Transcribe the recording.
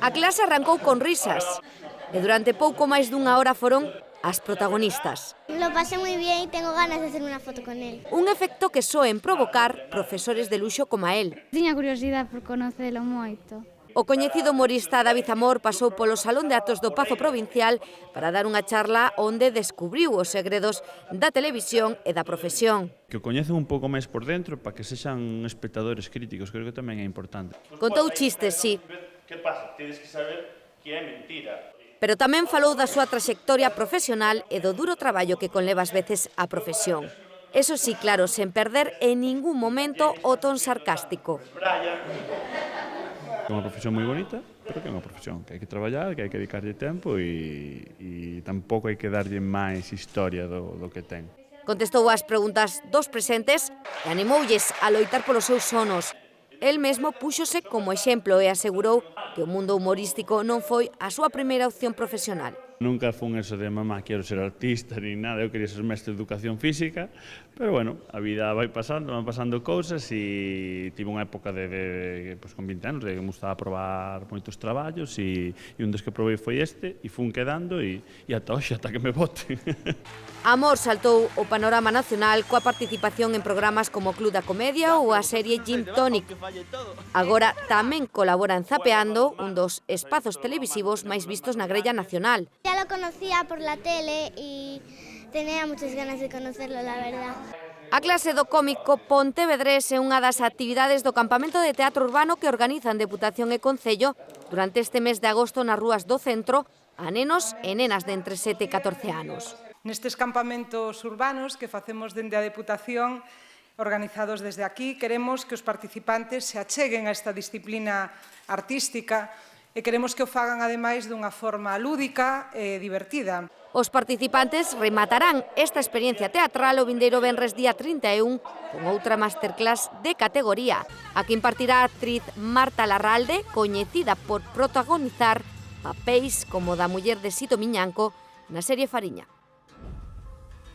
A clase arrancou con risas e durante pouco máis dunha hora foron as protagonistas. Lo pasé muy bien y tengo ganas de hacer una foto con él. Un efecto que soen provocar profesores de luxo como él. Tiña curiosidade por conocelo moito. O coñecido humorista David Amor pasou polo Salón de Actos do Pazo Provincial para dar unha charla onde descubriu os segredos da televisión e da profesión. Que o coñecen un pouco máis por dentro para que sexan espectadores críticos, creo que tamén é importante. Contou chistes, sí. Que pasa? Tedes que saber que é mentira. Pero tamén falou da súa traxectoria profesional e do duro traballo que conleva ás veces a profesión. Eso sí, claro, sen perder en ningún momento o ton sarcástico. É unha profesión moi bonita, pero que é unha profesión que hai que traballar, que hai que dedicarlle tempo e tampouco hai que darlle máis historia do que ten. Contestou ás preguntas dos presentes e animoulles a loitar polos seus sonos. El mesmo púxose como exemplo e asegurou que o mundo humorístico non foi a súa primeira opción profesional. Nunca fun eso de mamá, quero ser artista, ni nada, eu quería ser mestre de educación física, pero bueno, a vida vai pasando, van pasando cousas e tive unha época pues, con 20 anos, de que me gustaba probar moitos traballos e un dos que probei foi este e fun quedando e ata hoxe, ata que me boten. Amor saltou o panorama nacional coa participación en programas como Club da Comedia ou a serie Gin Tonic. Agora tamén colabora en Zapeando, un dos espazos televisivos máis vistos na grella nacional. Ya lo conocía por la tele y tenía muchas ganas de conocerlo, la verdad. A clase do cómico Pontevedrés é unha das actividades do campamento de teatro urbano que organizan Deputación e Concello durante este mes de agosto nas rúas do centro a nenos e nenas de entre 7 e 14 anos. Nestes campamentos urbanos que facemos dende a Deputación, organizados desde aquí, queremos que os participantes se acheguen a esta disciplina artística e queremos que o fagan, ademais, dunha forma lúdica e divertida. Os participantes rematarán esta experiencia teatral o vindeiro venres día 31 con outra masterclass de categoría, a que impartirá a actriz Marta Larralde, coñecida por protagonizar papéis como da muller de Sito Miñanco na serie Fariña.